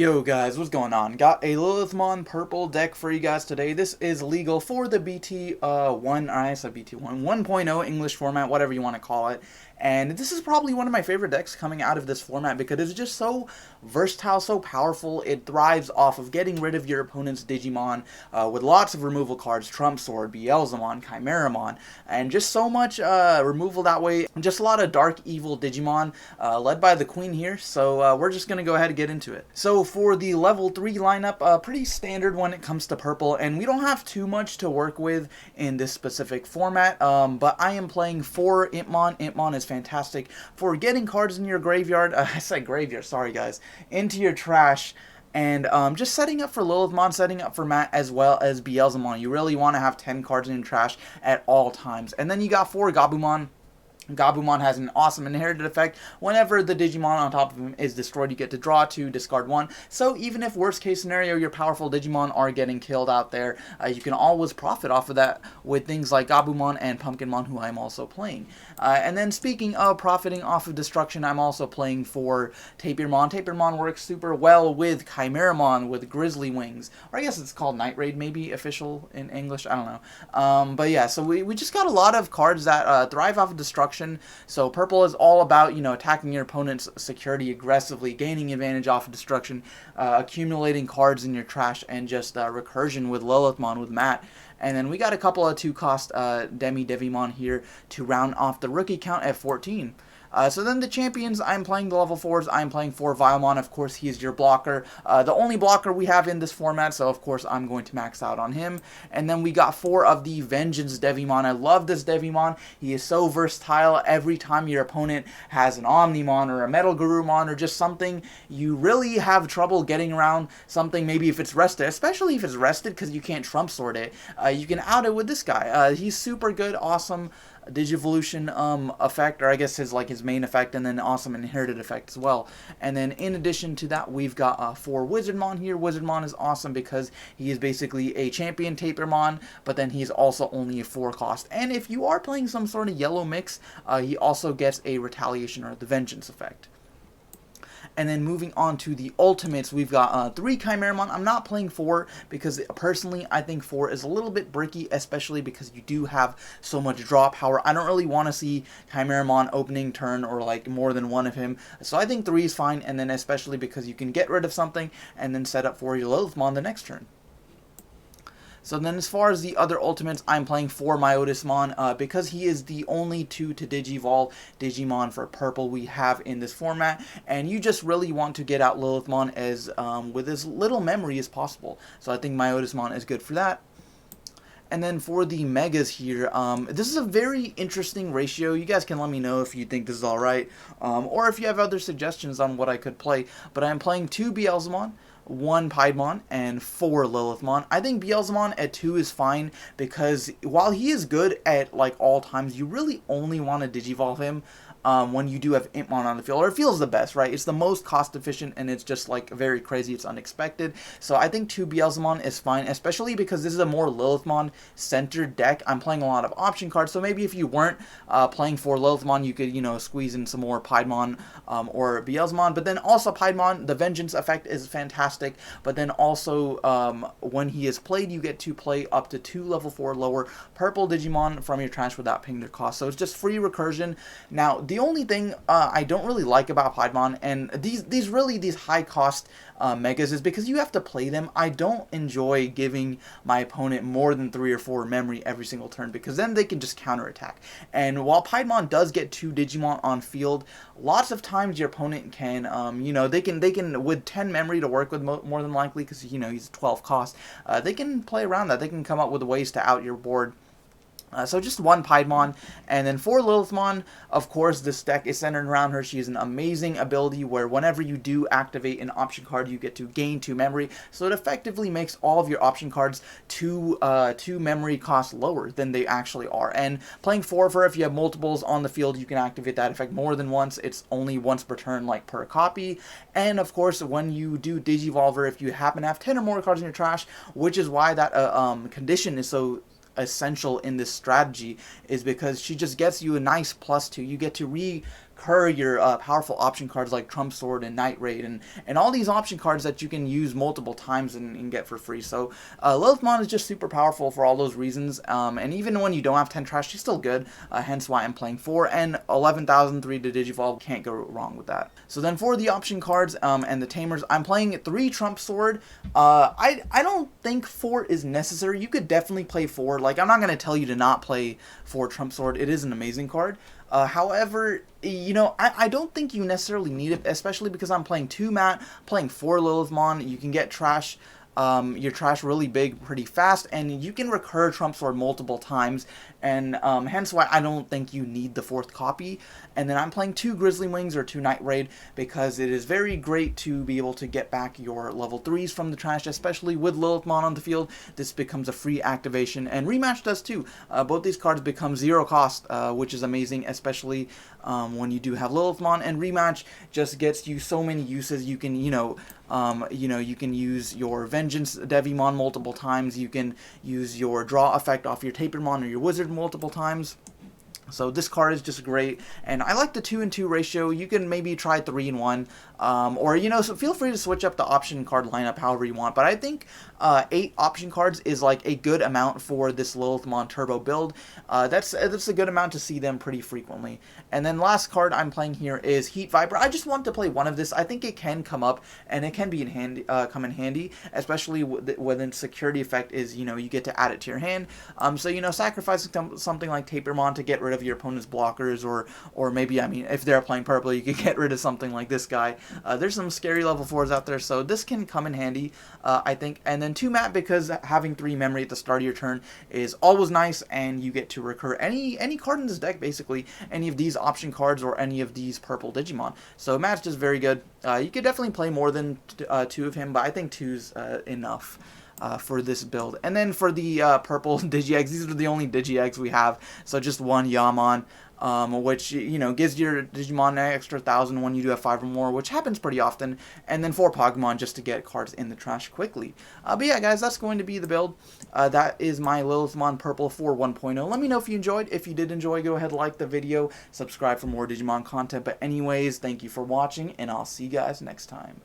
Yo guys, what's going on? Got a Lilithmon purple deck for you guys today. This is legal for the BT 1, I said BT 1, 1.0 English format, whatever you want to call it. And this is probably one of my favorite decks coming out of this format because it's just so versatile, so powerful. It thrives off of getting rid of your opponent's Digimon with lots of removal cards, Trump Sword, Beelzemon, Chimeramon, and just so much removal that way. Just a lot of dark, evil Digimon led by the Queen here, so we're just going to go ahead and get into it. So for the level 3 lineup, pretty standard when it comes to purple, and we don't have too much to work with in this specific format, but I am playing 4 Impmon. Impmon is fantastic for getting cards in your graveyard, I said graveyard, sorry guys, into your trash, and just setting up for Lilithmon, setting up for Matt, as well as Beelzemon. You really want to have 10 cards in your trash at all times. And then you got 4 Gabumon. Gabumon has an awesome inherited effect. Whenever the Digimon on top of him is destroyed, you get to draw 2, discard 1. So even if worst case scenario, your powerful Digimon are getting killed out there, you can always profit off of that with things like Gabumon and Pumpkinmon, who I'm also playing. And then speaking of profiting off of destruction, I'm also playing for Tapirmon. Tapirmon works super well with Chimeramon, with Grizzly Wings. Or I guess it's called Night Raid, maybe, official in English, I don't know. But yeah, so we just got a lot of cards that thrive off of destruction. So purple is all about, attacking your opponent's security aggressively, gaining advantage off of destruction, accumulating cards in your trash, and just recursion with Lilithmon, with Matt. And then we got a couple of 2-cost Demi-Devimon here to round off the rookie count at 14. So then the champions, I'm playing the level 4s. I'm playing for Vilemon. Of course, he is your blocker. The only blocker we have in this format, so of course I'm going to max out on him. And then we got 4 of the Vengeance Devimon. I love this Devimon. He is so versatile. Every time your opponent has an Omnimon or a Metal Garurumon or just something you really have trouble getting around, something maybe if it's rested, especially if it's rested because you can't Trump Sword it, you can out it with this guy. He's super good, awesome Digivolution effect, or I guess his main effect, and then awesome inherited effect as well. And then in addition to that, we've got 4 Wizardmon here. Wizardmon is awesome because he is basically a champion Tapirmon, but then he's also only a 4-cost. And if you are playing some sort of yellow mix, he also gets a retaliation or the vengeance effect. And then moving on to the ultimates, we've got 3 Chimeramon. I'm not playing 4 because personally I think 4 is a little bit bricky, especially because you do have so much draw power. I don't really want to see Chimeramon opening turn or more than one of him. So I think 3 is fine, and then especially because you can get rid of something and then set up for your Lilithmon the next turn. So then as far as the other ultimates, I'm playing for Myotismon because he is the only 2 to Digivolve Digimon for purple we have in this format, and you just really want to get out Lilithmon as with as little memory as possible. So I think Myotismon is good for that. And then for the Megas here, this is a very interesting ratio. You guys can let me know if you think this is alright, or if you have other suggestions on what I could play. But I'm playing 2 Beelzemon, 1 Piedmon, and 4 Lilithmon. I think Beelzemon at 2 is fine because while he is good at all times, you really only want to Digivolve him when you do have Impmon on the field, or it feels the best, right? It's the most cost efficient, and it's just very crazy, it's unexpected. So I think 2 Beelzemon is fine, especially because this is a more Lilithmon centered deck. I'm playing a lot of option cards, so maybe if you weren't playing for Lilithmon, you could, squeeze in some more Piedmon or Beelzemon. But then also Piedmon, the Vengeance effect is fantastic, but then also when he is played, you get to play up to 2 level 4 lower purple Digimon from your trash without paying their cost. So it's just free recursion. Now, the only thing I don't really like about Piedmon, and these high cost Megas, is because you have to play them. I don't enjoy giving my opponent more than 3 or 4 memory every single turn, because then they can just counterattack. And while Piedmon does get 2 Digimon on field, lots of times your opponent can, they can with 10 memory to work with more than likely, because he's 12 cost. They can play around that. They can come up with ways to out your board. So just 1 Piedmon, and then for Lilithmon, of course, this deck is centered around her. She has an amazing ability where whenever you do activate an option card, you get to gain 2 memory, so it effectively makes all of your option cards 2 memory cost lower than they actually are. And playing 4 of her, if you have multiples on the field, you can activate that effect more than once. It's only once per turn, per copy. And of course, when you do Digivolve her, if you happen to have 10 or more cards in your trash, which is why that condition is so essential in this strategy, is because she just gets you a nice +2. You get to recur your powerful option cards like Trump Sword and Night Raid and all these option cards that you can use multiple times and get for free. So Lilithmon is just super powerful for all those reasons, and even when you don't have 10 trash, she's still good, hence why I'm playing 4, and 11,003 to Digivolve, can't go wrong with that. So then for the option cards and the Tamers, I'm playing 3 Trump Sword. I don't think 4 is necessary. You could definitely play 4. Like, I'm not going to tell you to not play 4 Trump Sword. It is an amazing card. However, you know, I don't think you necessarily need it, especially because I'm playing 2 Matt, playing 4 Lilithmon. You can get trash, your trash really big pretty fast, and you can recur Trump Sword multiple times, and hence why I don't think you need the 4th copy. And then I'm playing 2 Grizzly Wings or 2 Night Raid because it is very great to be able to get back your level 3s from the trash, especially with Lilithmon on the field. This becomes a free activation, and Rematch does too. Both these cards become 0 cost, which is amazing, especially when you do have Lilithmon, and Rematch just gets you so many uses. You can, you can use your Vengeance Devimon multiple times. You can use your draw effect off your Tapermon or your Wizard multiple times. So this card is just great, and I like the 2-in-2 ratio. You can maybe try 3-in-1, or, you know, so feel free to switch up the option card lineup however you want, but I think 8 option cards is like a good amount for this Lilithmon Turbo build. That's a good amount to see them pretty frequently. And then last card I'm playing here is Heat Viper. I just want to play one of this. I think it can come up, and it can be come in handy, especially when the security effect is, you know, you get to add it to your hand. So, you know, sacrificing something like Tapermon to get rid of your opponent's blockers, or maybe, I mean, if they're playing purple, you could get rid of something like this guy. There's some scary level 4s out there, so this can come in handy, I think. And then 2 Matt, because having 3 memory at the start of your turn is always nice, and you get to recur any card in this deck, basically, any of these option cards or any of these purple Digimon. So Matt's just very good. You could definitely play more than 2 of him, but I think 2's enough. For this build. And then for the purple Digi-Eggs, these are the only Digi-Eggs we have, so just 1 Yammon, which, you know, gives your Digimon an extra 1,000 when you do have 5 or more, which happens pretty often, and then 4 Pokemon just to get cards in the trash quickly. But yeah, guys, that's going to be the build. That is my Lilithmon Purple 4 1.0. Let me know if you enjoyed. If you did enjoy, go ahead, like the video, subscribe for more Digimon content. But anyways, thank you for watching, and I'll see you guys next time.